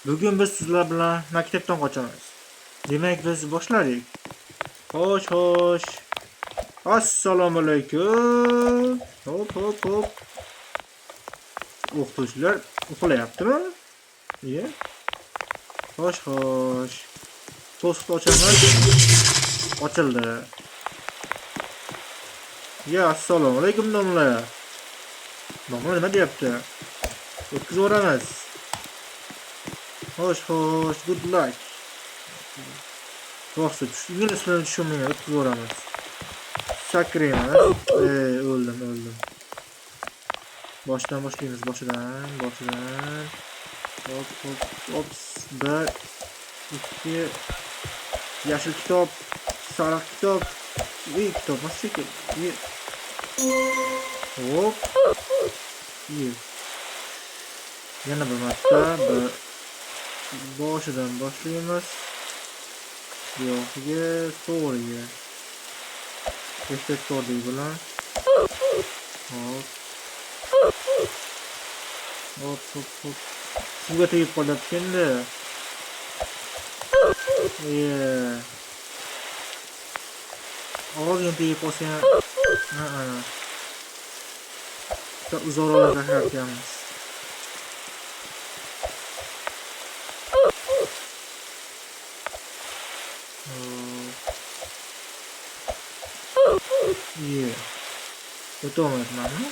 Bugun biz sizlar bilan maktabdan qochamiz. Demak, biz boshladik. Xo'sh. Assalomu alaykum. Hop. O'qituvchilar uxlayaptimi? Iye. Xo'sh. To'siqni ochamiz. Ochildi. Ya, assalomu alaykum domla. Domla nima deyapti? O'tkazaveramiz. Xo'sh. Good luck. Rosa inglizlarni tushunmagan o'tkazaveramiz. Sakraymiz. O'ldim. Boshdan boshlaymiz, boshidan. Hop. Bir, ikki, yashil kitob, sariq kitob, kitob emas shekilli. Hop. Yana bir marta boshidan boshlaymiz. Yo'qiga, to'g'riga. Reflektorlik bilan. Hop. Suvga tegib qolyapti-da. Og'izga tegib qolsa ham. Uzoqroq zaharlayapmiz. O'tolmayapmanmi?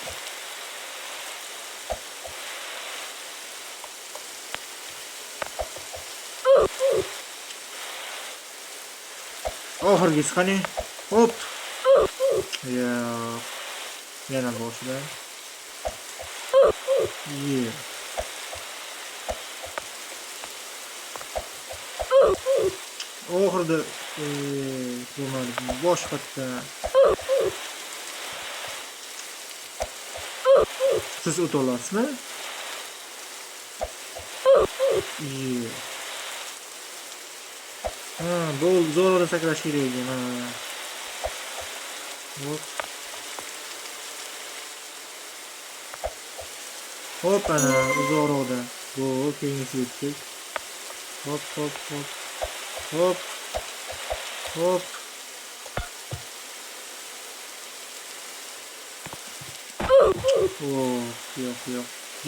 Oxirgisi qani? Hop. Yana boshidan. Oxirida bosh qatta. Siz o'ta olasizmi? Bu zo'rg'a sakrash kerak ekan. Hop ana uzoqroqda. Bu keyingisi yetdik. Hop. Yo'q.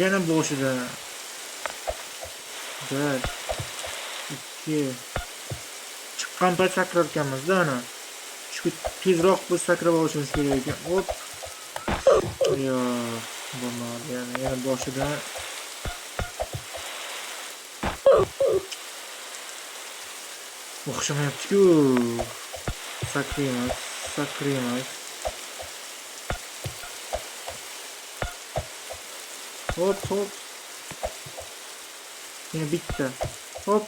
Yana boshida. 1, 2. Chiqqan payt sakrarkanmiz-da ana. Shu tezroq biz sakrab olishimiz kerak ekan. Hop. Bo'lmadi. Yana boshida. O'xshamayapti-ku. Sakraymiz. Hop. Yana bitta. Hop.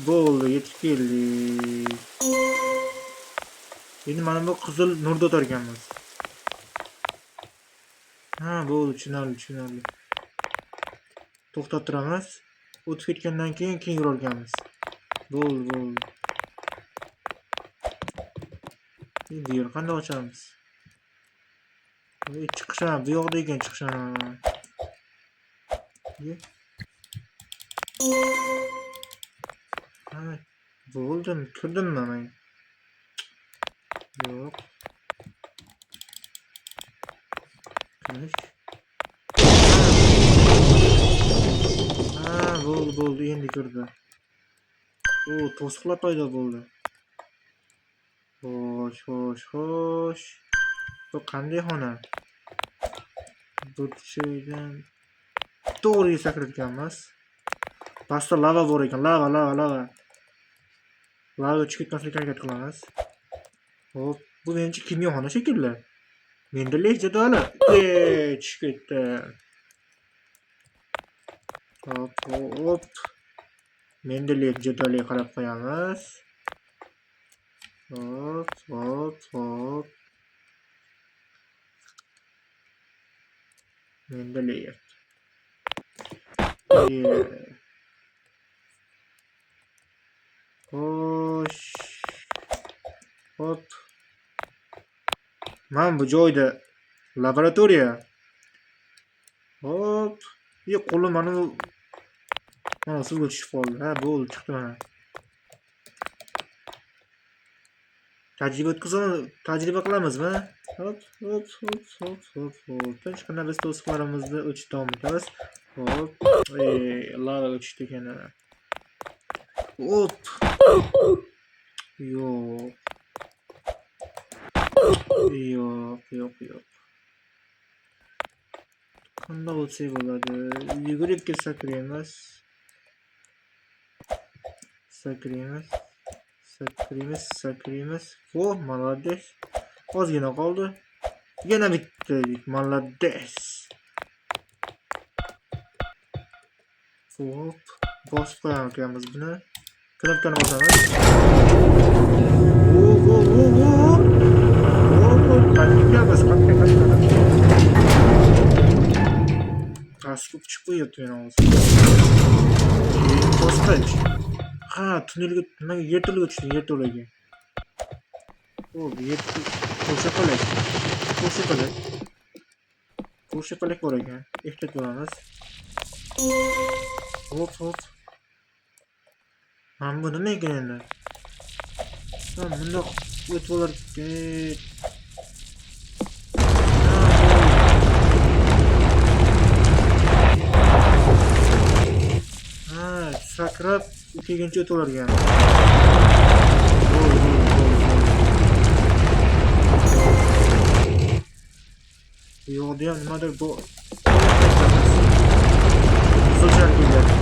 Bo'ldi, yetib keldik. Endi mana bu qizil nurda o'targanmiz. Bo'ldi, tushunarli. To'xtatib turamiz. O'tib ketgandan keyin yurolganmiz. Bo'ldi. Endi yer qanday ochamiz? Chiqisham, bu yoqda ekan chiqisham. Bo'ldim, kirdimmi men? Yo'q. Bo'ldi, endi kirdi. To'siqlar paydo bo'ldi. Xo'sh. Bu qanday xona? Bu joydan to'g'riga sakrayotganmiz. Pastda lava bor ekan, lava. Lava chiqib ketmaslikka harakat qilamiz. Hop, bu menimcha kimyoxona shekilli. Mendeleyev jadvali. Tushib ketdi. Hop. Mendeleyev jadvaliga qarab qo'yamiz. Hop. Mendeleyev. Xo'sh. Hop. Mana bu joyda laboratoriya. Hop. Qo'lim mana bu Mana suvga tushib qoldi. Ha, bo'ldi, chiqdi mana. Tajriba qilamizmi? Hop. Tinchgina biz to'siqlarimizni o'chib davom etamiz. Hop. Lava o'chishdi ekan. Hop. Yo'q. Qanday bo'lsa bo'ladi. Yugurib kelsak emas. Sakraymiz. O, молодец. Ozgina qoldi. Yana bitdik. Молодец. Hop, bosib qo'yamiz buni. Knopkani bosamiz. Pastga tushib qo'yapti meni og'zim. Bosqich. Ha, tunnelga, nimaga yerto'laga tushdim, yerto'laga. Bo'ldi, ko'rshapalak bor ekan. Ehtiyot bo'lamiz. Hop. Mana bu nima ekan endi? Mana bundoq o'tib olar ekan. Sakrab kelguncha o'tib olargan. Yo'qda ham nimadir bor. Sochar keladi.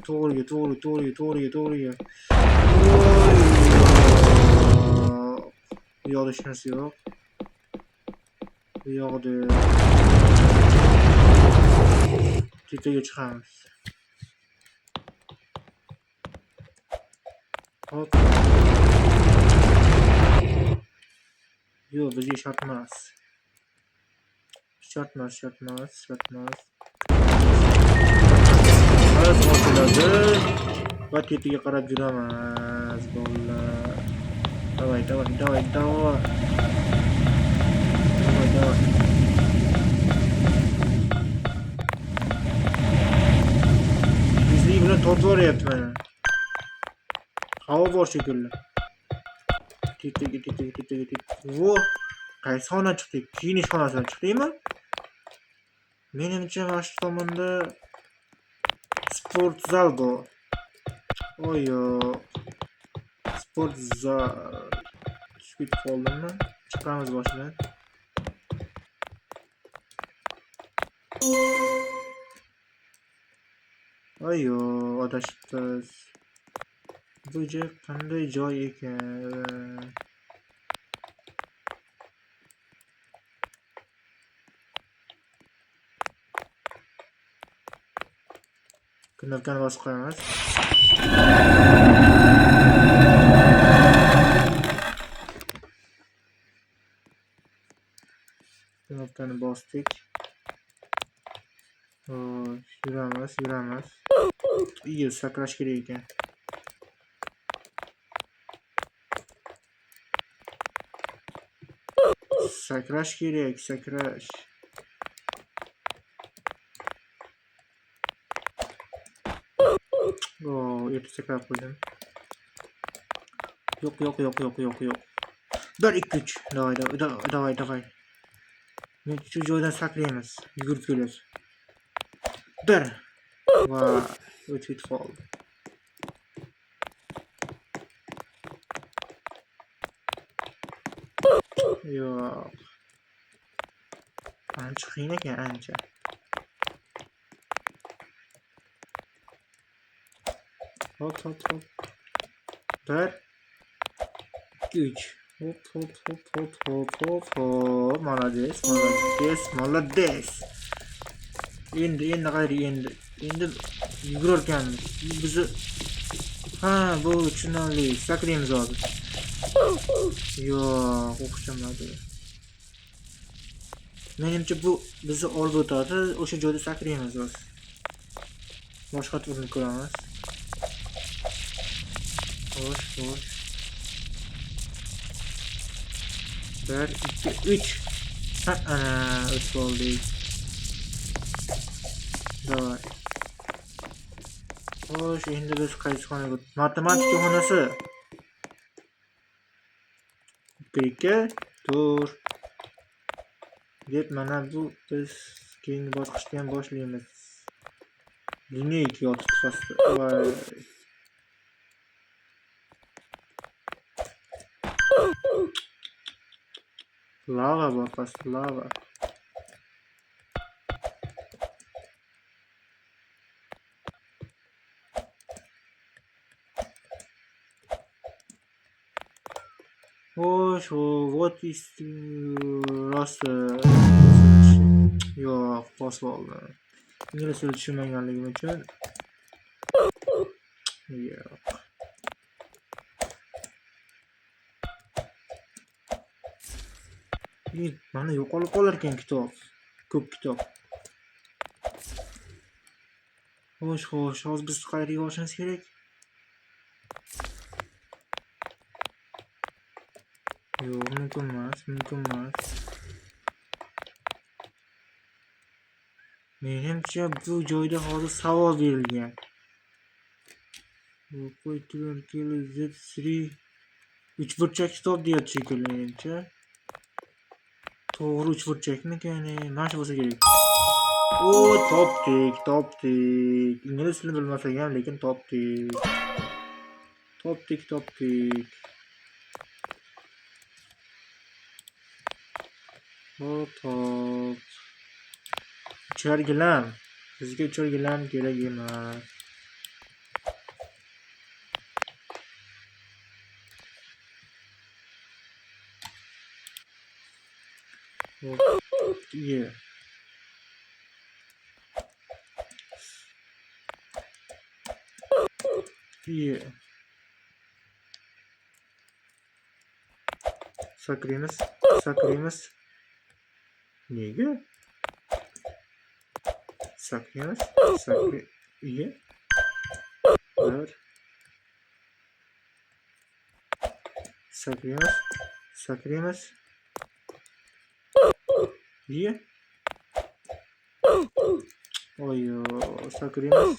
To'g'riga. Bu yoqda hech narsa yo'q. Bu yoqda tepaga chiqamiz. Hop. Yo'q, bizga shart emas. Hozir ochiladi. Va tepaga qarab yuramiz, bolalar. Davay. Bizning bilan tortib oryapti mana. Havo bor shekilli. Tepaga. Vo, qaysi xona chiqdik? Kiyinish xonasidan chiqdikmi? Menimcha mana shu tomonda sport zal bor. Sport zal. Tushib qoldimmi? Chiqamiz boshidan. Adashibmiz. Bu joy qanday joy ekan? Knopkani bosib qo'yamiz. Knopkani bosdik. Yuramiz. Iyi, sakrash kerak ekan. Sakrash. Erta sakrab qo'ydim. Yo'q. 1 2 3. Davay. Men shu joydan sakraymiz. Yugurib kelamiz. 1. Va o'tib qoldi. Yo'q. Ancha qiyin ekan, ancha. Hop. 1 2 3. Hop. Молодец. Endi yugurarkanmiz. Bizni bu tushunarli. Sakraymiz hozir. Yo'q, o'xshamadi. Menimcha bu bizni olib o'tadi. O'sha joyda sakraymiz hozir. Boshqa turni ko'ramiz. Xo'sh. 1 2 3. Ana, o'tib oldik. Давай. Xo'sh, endi biz qaysi xonaga? Matematika xonasi. Kirikka tur. Deb mana bu biz keyingi bosqichda ham boshlaymiz. Lineyka yotib fasli. Voy. Lava bor, pastda lava. Xo'sh, what is rosa? Yo'q, bosib oldim. Ingliz tilini tushunmaganligim uchun. Yo'q. Mana yo'qolib qolar ekan kitob. Ko'p kitob. Xo'sh, hozir biz qayerga borishimiz kerak? Yo'q, mumkin emas. Menimcha bu joyda hozir savol berilgan. Qo'ytilar Z3 uchburchak kitob deyapti shekilli menimcha. To'g'ri uchburchakmikan? Mana shu bo'lsa kerak. O, topdik. Ingliz tilini bilmasak ham, lekin topdik. Hop. Uchargilam. Sizga uchargilam kerak emas. Yeah. Sakraymiz. Nega? Sakraymiz. Iya. Bir. Sakraymiz. Iya. Oyo, sakraymiz.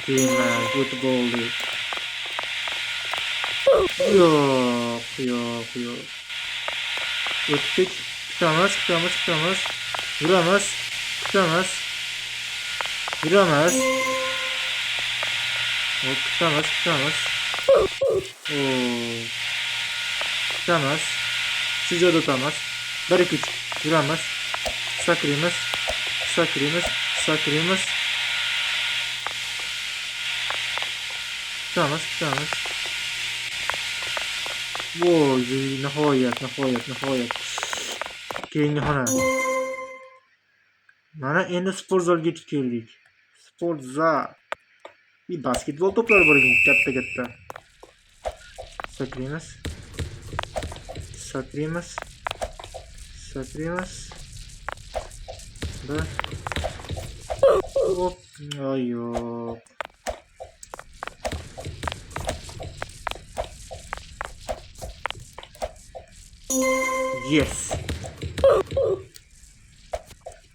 Demak, o'tib oldik. Yo'q. O'tdik. Kutamiz. Yuramiz. Kutamiz. Kutamiz. Shu joyda o'tamiz. 1-2 yuramiz. Sakraymiz. Kutamiz. Voy, nihoyat. Keyingi xona. Mana endi sport zalga yetib keldik. Sport zal. Basketbol to'plari bor ekan, katta. Sakraymiz. Bir. Hop, yo'q. Yes.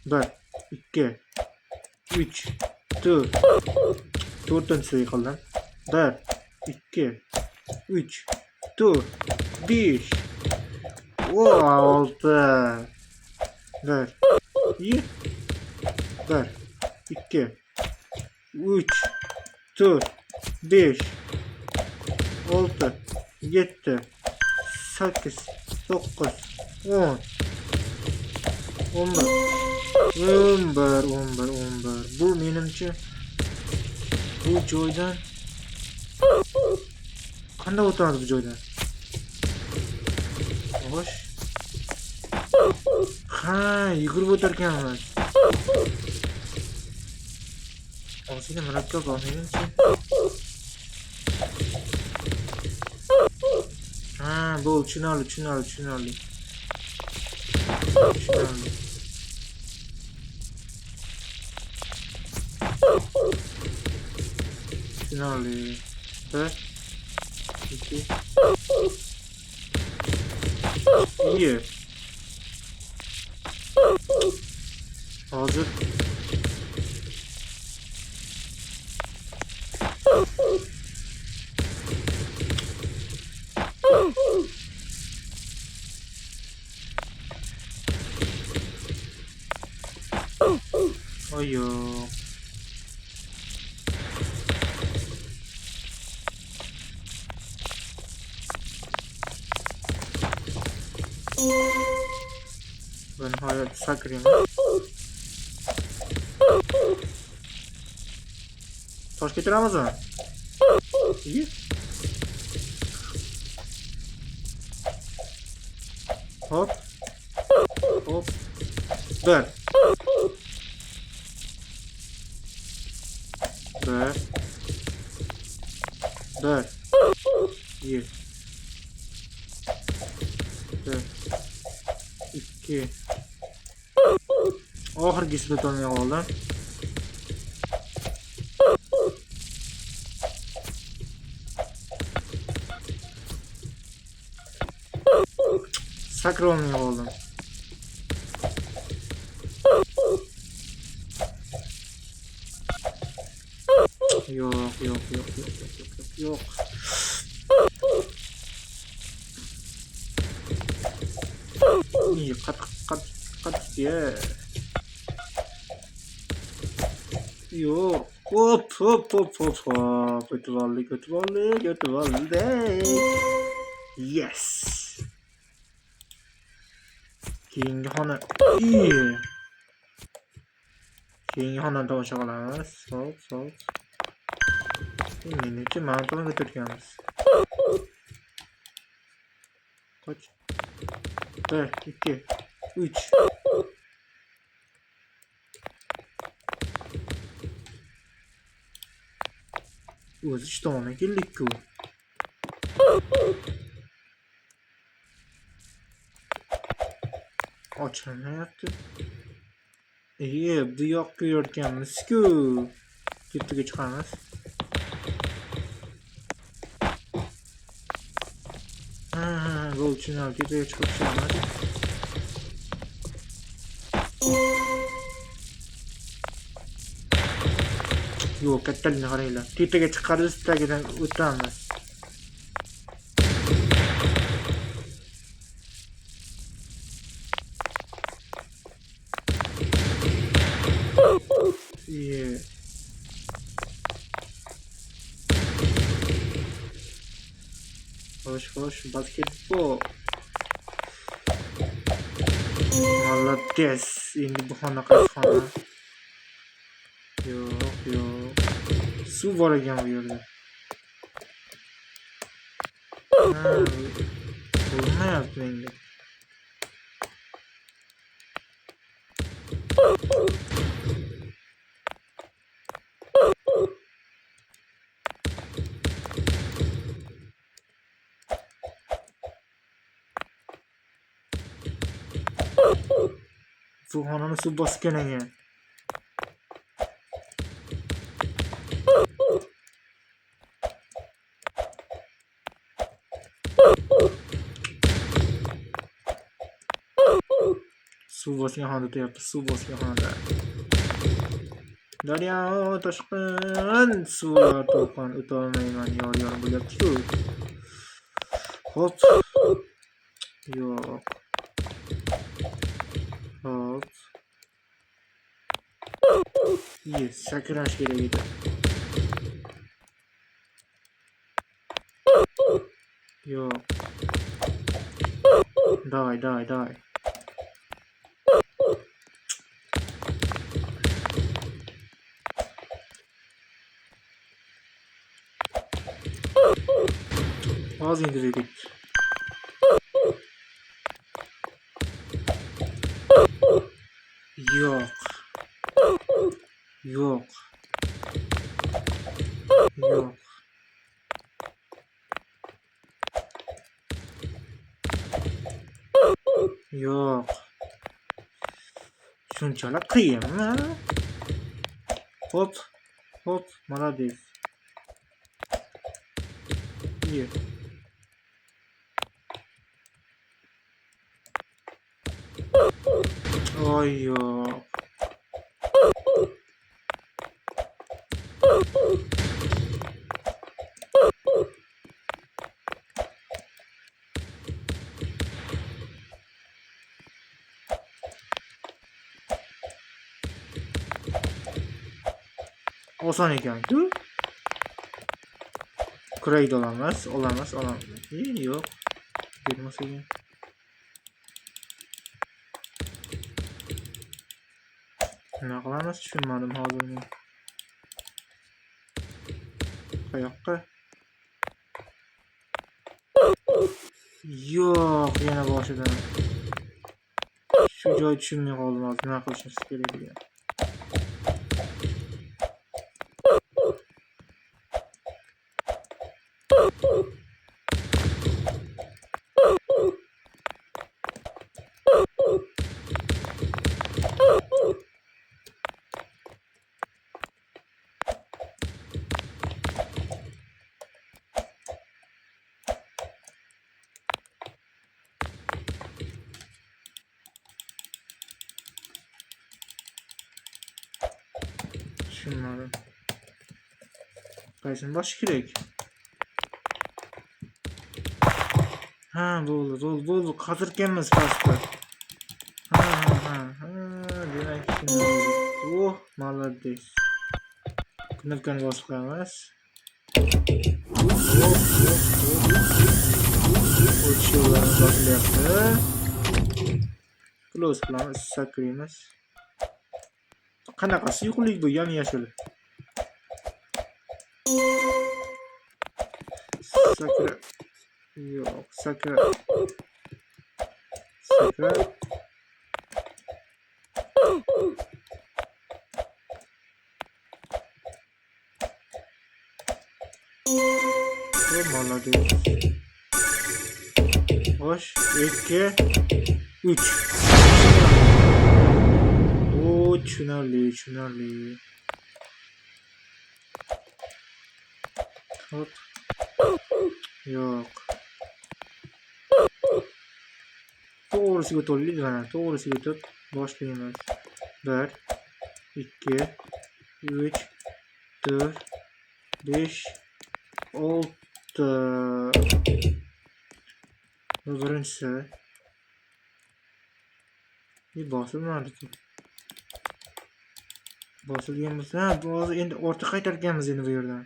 1, 2, 3, 4. 4-siga qoldim. 1, 2, 3, 4, 5. O, 6. 1, 2, 3, 4, 5, 6, 7, 8, 9, 10, 11. Bu menimcha bu joydan qanday o'tamiz bu joydan? Xo'sh. Ha, yugurib o'tar ekanmiz. Ozgina murakkab bor menimcha. Ha, bu tushunarli. Finally, 1, 2, here. Hozir oyo. Ben hayat sakrayım. Tosh getiramizmi? İyi. Hop. Hop. Bir. Bir. Bir. İyi. Bir. İki. Oxirgisini tutolmay qoldim. Sakra olmay qoldim. Yo'q, yo'q, yo'q, yo'q, yo'q, yo'q. İyi, qat ye. Yo'q. Hop, hop, hop, hop, hop. Kötü oldu. Yes. Keyingi xona. İyi. Keyingi xonani tomosha qilamiz. Soat. Menimcha mana tomonga o'tayotganmiz. Qoch. 1, 2, 3. O'zi ish tomonga keldik-ku. Ochilmayapti. Bu yoqqa yurganmiz-ku. Kettiga chiqamiz. Golchini kettiga chiqib chiqamiz. Yo'q, kattaligini qaranglar. Tetaga chiqarib, tagidan o'tamiz. Xo'sh, basketbol. Молодец. Endi bu xona qaysi xona? Yo'q. Suv bor ekan bu yerda. Bo'lmayapti menga. Bu xonani suv bosgan ekan. Suv bosgan xonada o'tyapti, suv bosgan xonada. Daryo toshqin, suvlar to'lqin o'tolmayman, yor bo'lyapti-ku. Hop. Yo'q. Hop. Sakrash kerak edi. Yo'q. Давай. Az indirdik. Yok. Shunchalar qiyinmi? Hop, молодец. Iyi. Oy yok. oson ekan-ku. Kurayda olamiz. Yo'q. Bermasa ekan. Nima qilamiz tushunmadim hozir men. Qayoqqa? Yo'q, yana boshidan. Shu joy tushunmay qoldim hozir. Nima qilishimiz kerak ekan? Tushunmadim. Qaysini bosish kerak? Ha, bo'ldi. Qazirganmiz pastda. Ha. Demak, oh, молодец. Knopkani bosib qo'yamiz. O'chishlarni bosilyapti. Close qilamiz, sakraymiz. Qanaqa suyuqlik bu, yam-yashil. Sakra. Yo'q, sakra. Молодец. Xo'sh, 2 3. O, tushunarli. Hop. Yo'q. To'g'risiga o'taylik mana. To'g'risiga o'tib boshlaymiz. 1 2 3 4 5 6. Bu birinchisi. Bosilmadi-ku. Bosilgan bo'lsa, hozir endi ortga qaytarganmiz endi bu yerdan.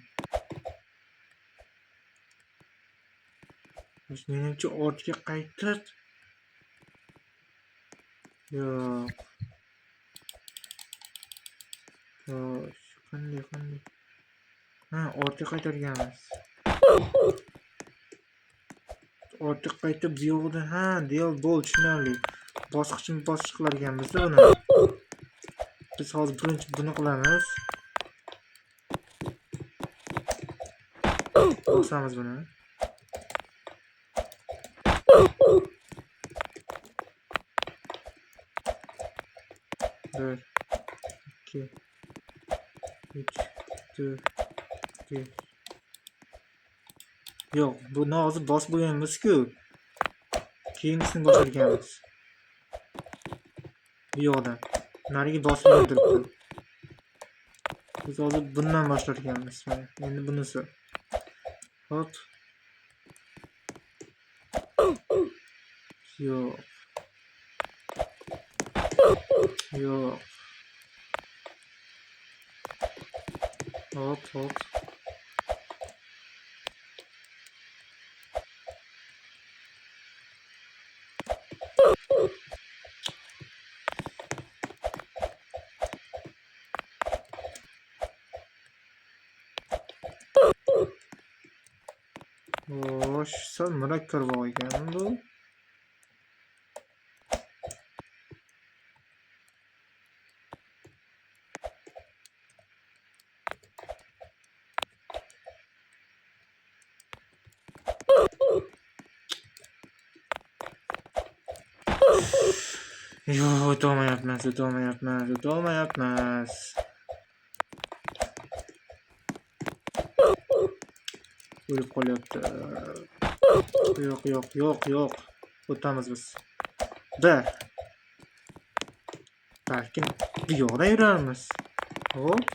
Menimcha ortga qaytib. Yo'q. Xo'sh, qanday? Ha, ortga qaytarganmiz. Ortga qaytib bu yoqdan, ha, deal bo'l, tushunarli. Bosqich qilar ekanmiz-da buni. Biz hozir birinchi buni qilamiz. Bosamiz buni. Bir, 2 3 4 5. Yo'q, buni hozir bosib bo'lganmiz-ku. Keyingisini boshlar ekanmiz. Bu yoqdan. Nariga bosib o'tiribdi. Biz hozir bundan boshlar ekanmiz. Endi bunisi. Hop. Yo'q. Hop. Xo'sh, sal murakkabroq ekan bu. Yo'q, o'tolmayapmiz. O'lib qolyapti. Yo'q. O'tamiz biz. Balkim bu yoqda yurarmiz. Hop.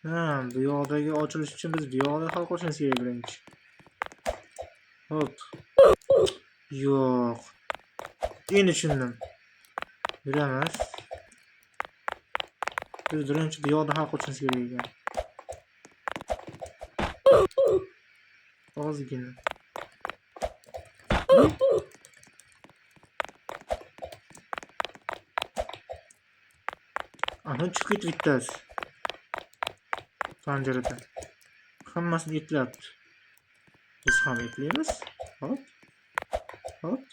Ha, bu yoqdagi ochilish uchun biz bu yoqda hal qilishimiz kerak birinchi. Hop. Yo'q. Endi tushundim. Yuramiz. Biz birinchi bu yoqda hal qilishimiz kerak ekan. Ozgina. Ana chiqib ketdi bittasi. Panjaradan. Hammasini eplayapti. Biz ham eplaymiz. Hop. Hop.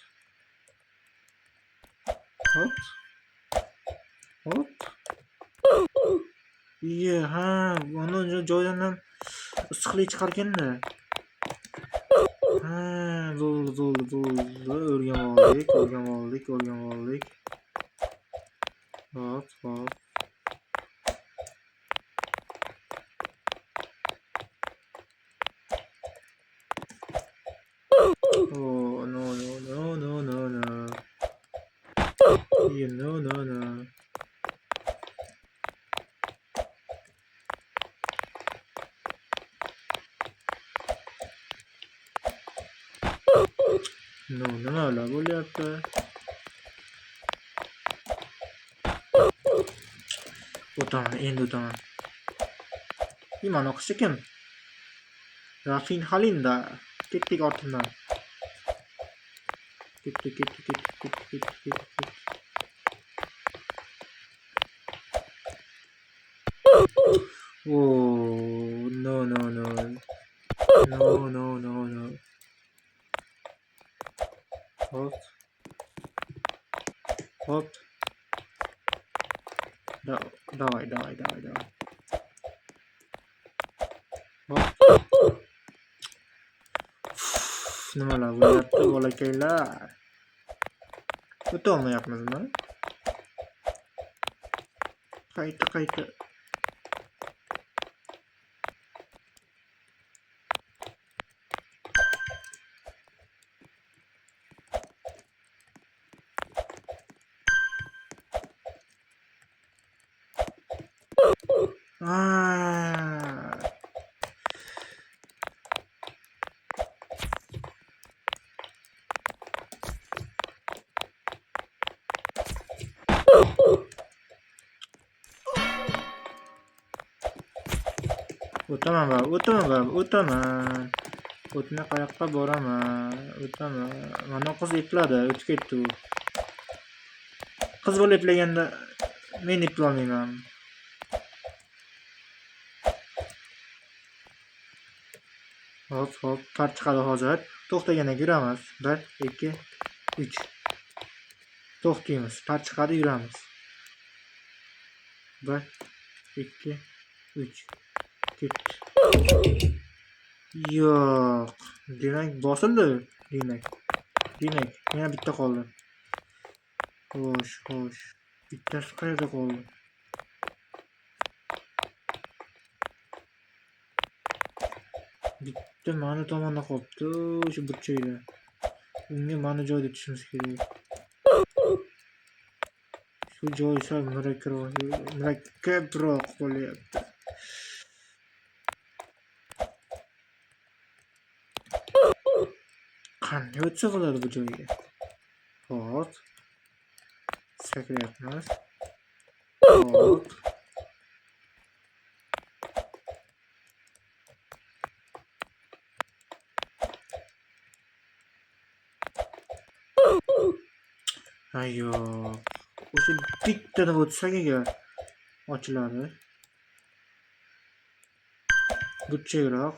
Hop. Hop. Iye, ha, bunu joydan ham issiqlik chiqarganda. Ha, bo'ldi. O'rganib oldik. Hop. Oh, no. Yeah, no. No, nimalar bo'lyapti? O'taman. Nimani o'qishi kim? Rafin Halinda. Ketdik ortimdan. Ketdik. Oh, no. Hop. Давай. Hop. Nimalar bo'lyapti, bolakaylar? O'tolmayapmizmi? Qayta. O'taman. O'tni qayoqqa boraman? O'taman. Mana qiz epladi, o'tib ketdi u. Qiz bola eplaganda men eplolmayman. Hop, part chiqadi hozir. To'xtaganda yuramiz. 1, 2, 3. To'xtaymiz. Part chiqadi, yuramiz. 1, 2, 3. Ketdi. Yo'q. Demak, bosildi. Demak. Yana bitta qoldi. Xo'sh. Bittasi qayerda qoldi? Bitta mana tomonda qolibdi, shu burchakda. Unga mana joyda tushimiz kerak. Shu joy sal murakkabroq bo'lyapti. Qanday o'tsa bo'ladi bu joyga? Hop. Sakrayapmiz. Hop. Ayyo. O'sha bittadan o'tsak agar ochiladi. Burchakroq.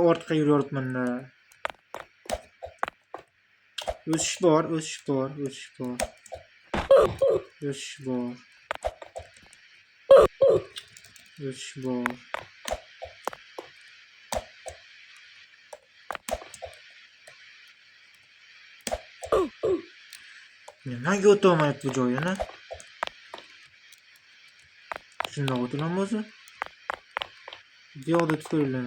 Ortga yuribman-da. O'sish bor. Nimaga o'tolmayapti bu joyini? Shundoq o'tilammi o'zi? Bu yoqda tutiladi.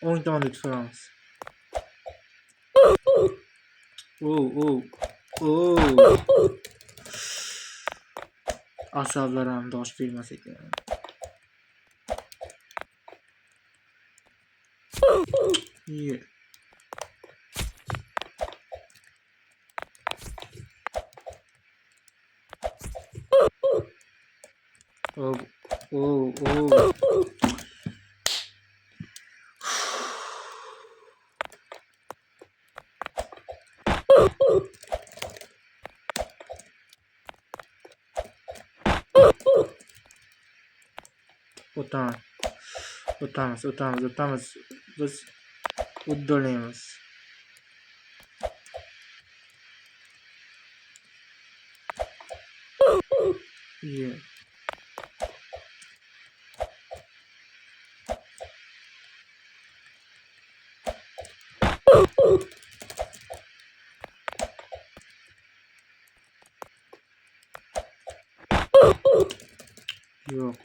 O'ng tomonda tutamiz. Asablarim dosh bermas ekan. Oh, oh, oh. O'tamiz. O'tamiz. Biz uddalaymiz. Yeah.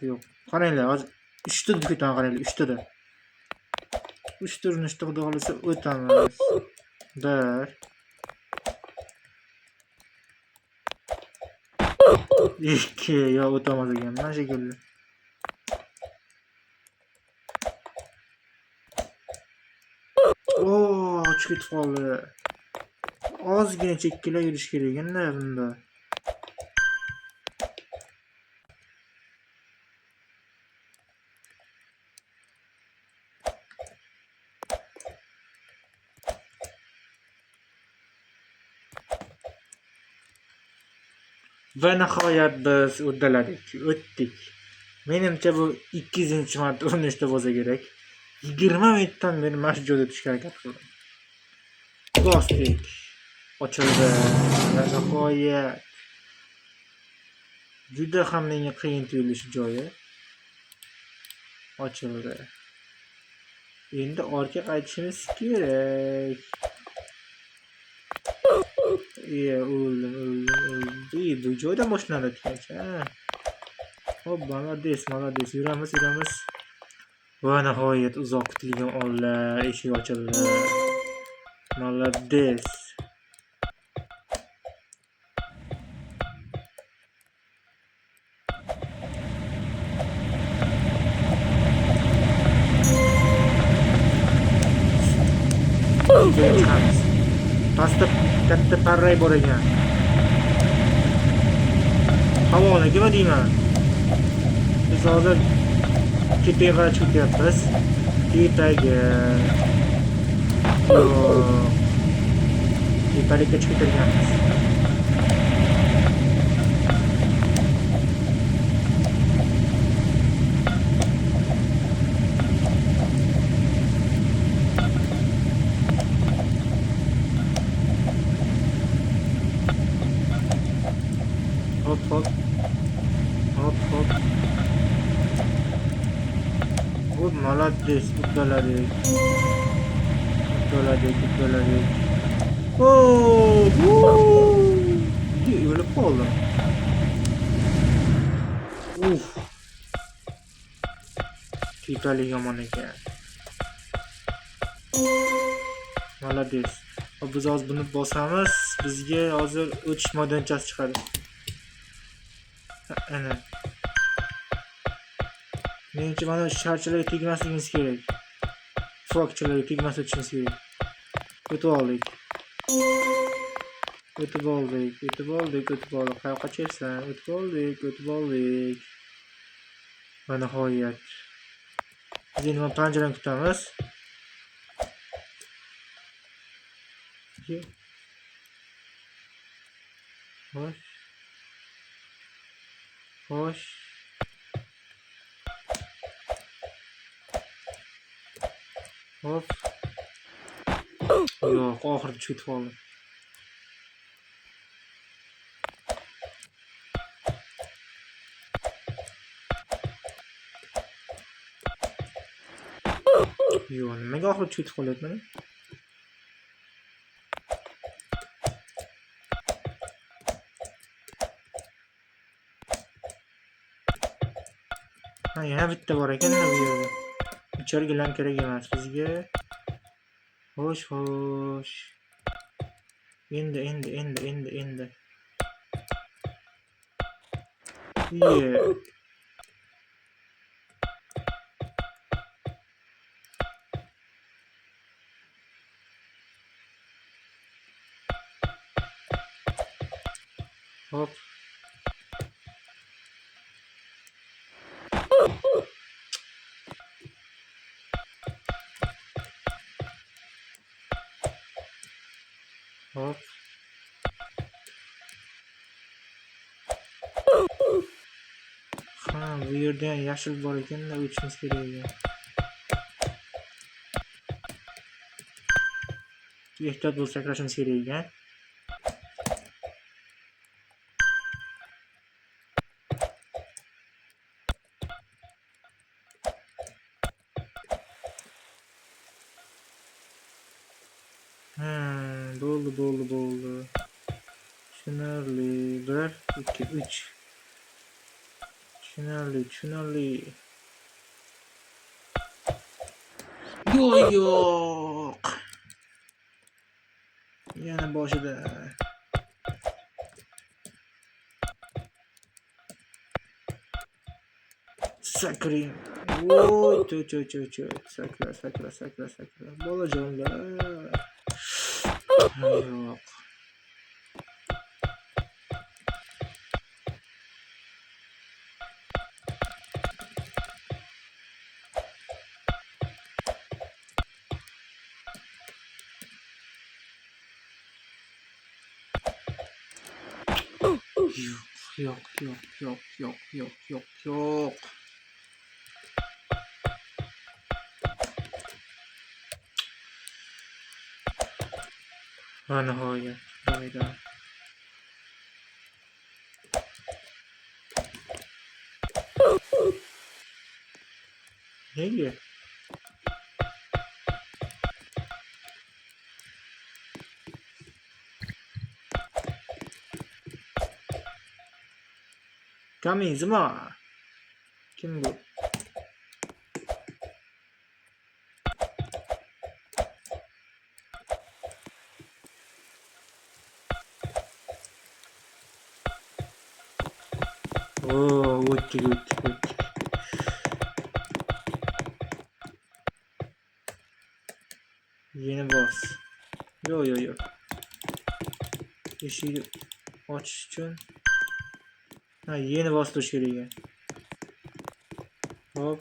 Yo'q. Qaranglar, hozir 3 ta ketaman, qaranglar, 3 ta. 3 ta urinishda xudo xolasa o'tamiz. 1 2 yo o'tamiz ekanman shekilli. Oo, chiqib ketib qoldi. Ozgina chekkala yurish kerak ekan-da bunda. Va nihoyat biz uddaladik, o'tdik. Menimcha bu 200-marta urinishda bo'lsa kerak. 20 minutdan beri mana shu joyda turishga harakat qildim. Bosdik. Ochildi. Va nihoyat juda ham menga qiyin tuyulishi joyi ochildi. Endi orqa qaytishimiz kerak. O'ldim. Bu joydan boshlanadi ekan-cha. Hop, молодец. Yuramiz. Va nihoyat uzoq kutilgan onlar eshik ochildi. Молодец. Chiqamiz. Pastda katta parray bor ekan. Havoni nima deyman? Biz hozir tepaga qarab chiqyapmiz. Tepaga. Tepalikka chiqib kelganmiz. Hop. Hop, молодец, uddaladik. O'lib qoldim. Tepalik yomon ekan. Молодец. Biz hozir buni bosamiz, bizga hozir o'tish maydonchasi chiqadi. Ana. Menimcha mana sharchalarga tegmasligimiz kerak. Frokchalarga tegmas o'tishimiz kerak. O'tib oldik. Qayoqqa qachyapsan? O'tib oldik. Va nihoyat. Biz endi panjarani kutamiz. Xo'sh. Hop. Yo'q, oxirida tushib qoldi. Yo'q, nimaga oxirida tushib qolyapman? Yana bitta bor ekan bu yerda. Icharigilar kerak emas bizga. Xo'sh. Endi. Hop. Ha, bu yerda ham yashil bor ekan-da, o'tishimiz kerak ekan. Ehtiyot bo'lib sakrashimiz kerak ekan. Bo'ldi. Tushunarli. 1, 2, 3. Tushunarli. Yo'q. Yana boshida. Sakring. Voy, cho'ch. Sakra. Bolajonlar. Yo'q. Yo'q. Va nihoyat. Nega? Kamizma. Kim bu? O'tdik. Yeni boss. Yo'q. Eshikni ochish uchun yeni boss tush kerak ekan. Hop.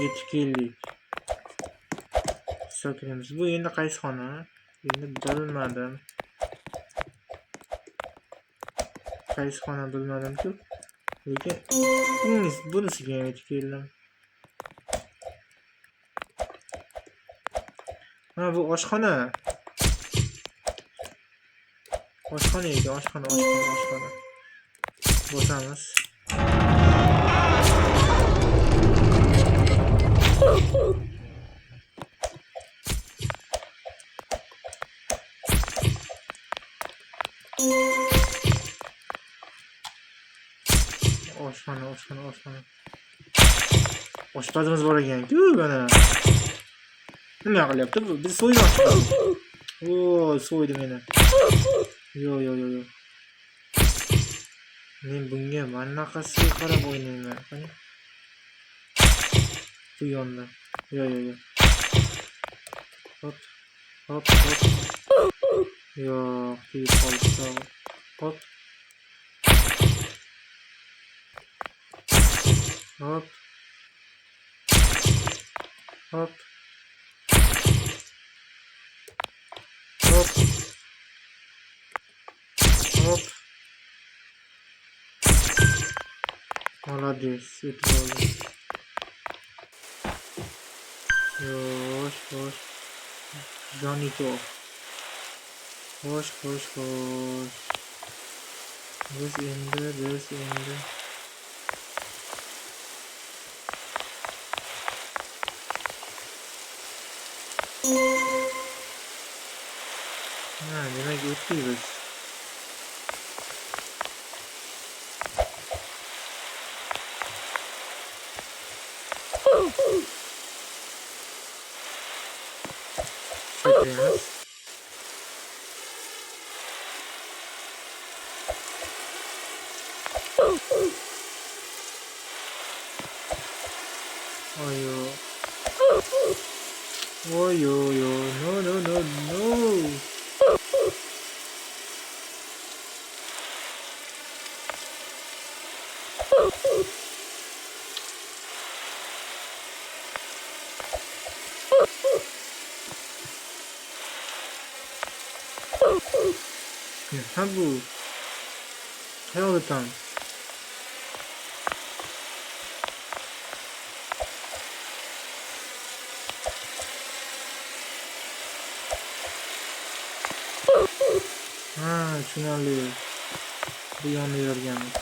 Yetib keldik. Sakramiz. Bu endi qaysi xona? Endi bilmadim. Qaysi xona bilmadim-ku. Lekin bunisiga yetib keldim. Ha, bu oshxona. Oshxona ekan, oshxona. Bosamiz. Oshxona. Oshpazimiz bor ekan-ku, mana. Nima qilyapti bu? Biz so'ymoqchi. So'ydi meni. Yo'q. Men bunga manaqasiga qarab o'ynayman. Qani? Bu yonda. Yo'q. Hop. Yo'q, tegib qoldi. Hop. Молодец, светлый. Yosh. Jonito. Xo'sh. Biz endi. Demek o'tdik. Saklayamiz. Oyo, no. Habu. Hell the time. Ha, tushunarli. Bu yonda yurganmiz.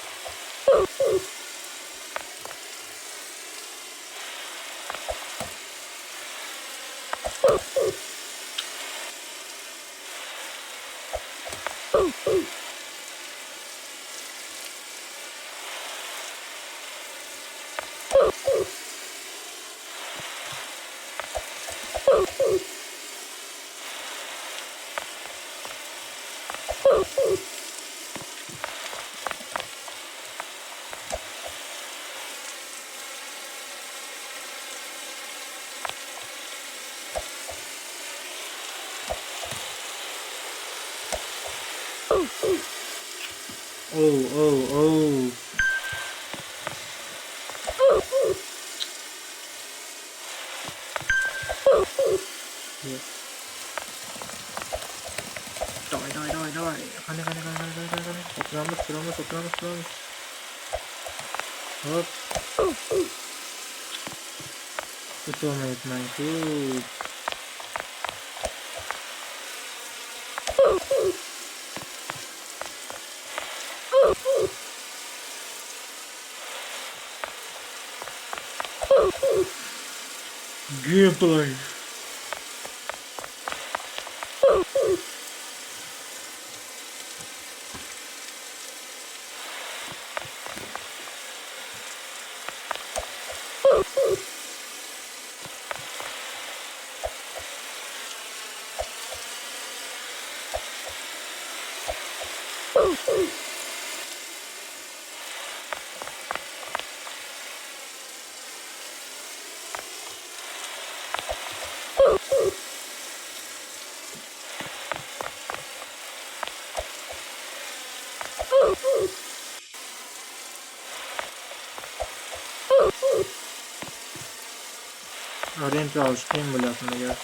Oh. Давай. Hadi. Oturamos. Hop. Kötü olma yetmen. Gameplay. Orient alışkın bu lafına göre.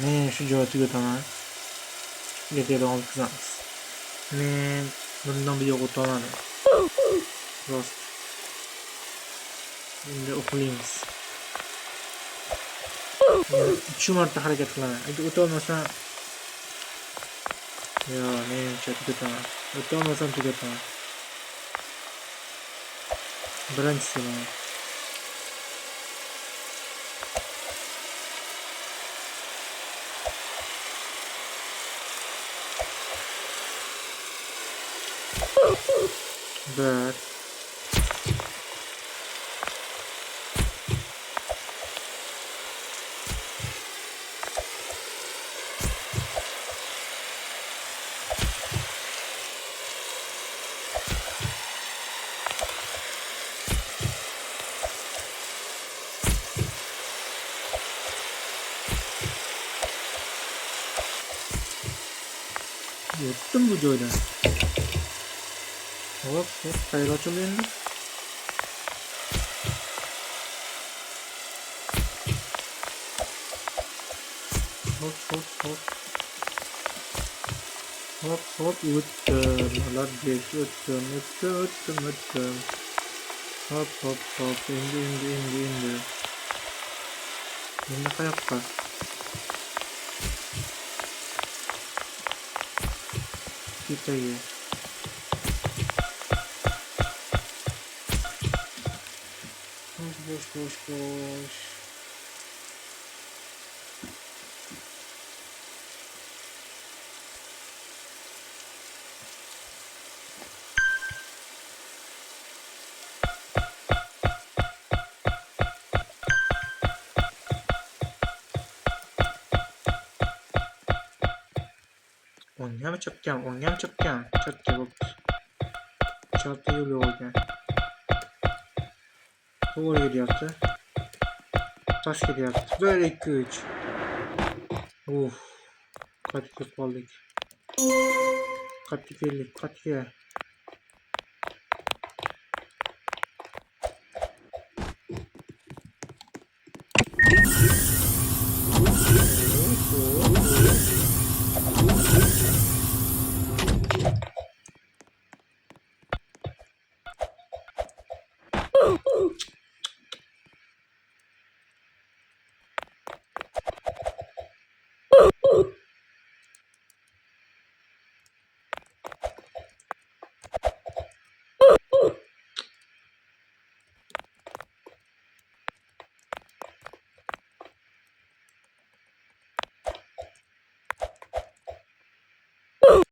Men shu joyga o'taman. Yerga olib kuzamiz. Men bundan bu yo'q o'taman. Rost. Endi o'qiymiz. 3 marta harakat qilaman. Agar o'ta olmasam menimcha tugataman. O'ta olmasam tugataman. Birinchisi mana. Bir. Yettim bu joydan. Hop, qayerga ochildi endi? Hop, o'tdim. Молодец, o'tdim. Hop, endi. Endi qayoqqa? Ketaga. Boş. O'ngam chapgan. Chapga yo'l yo'q ekan. Bu 17 yaptı. Taş 7 yaptı. Böyle 2-3. Kaç kup aldık. Kaç 50. Kaç 2.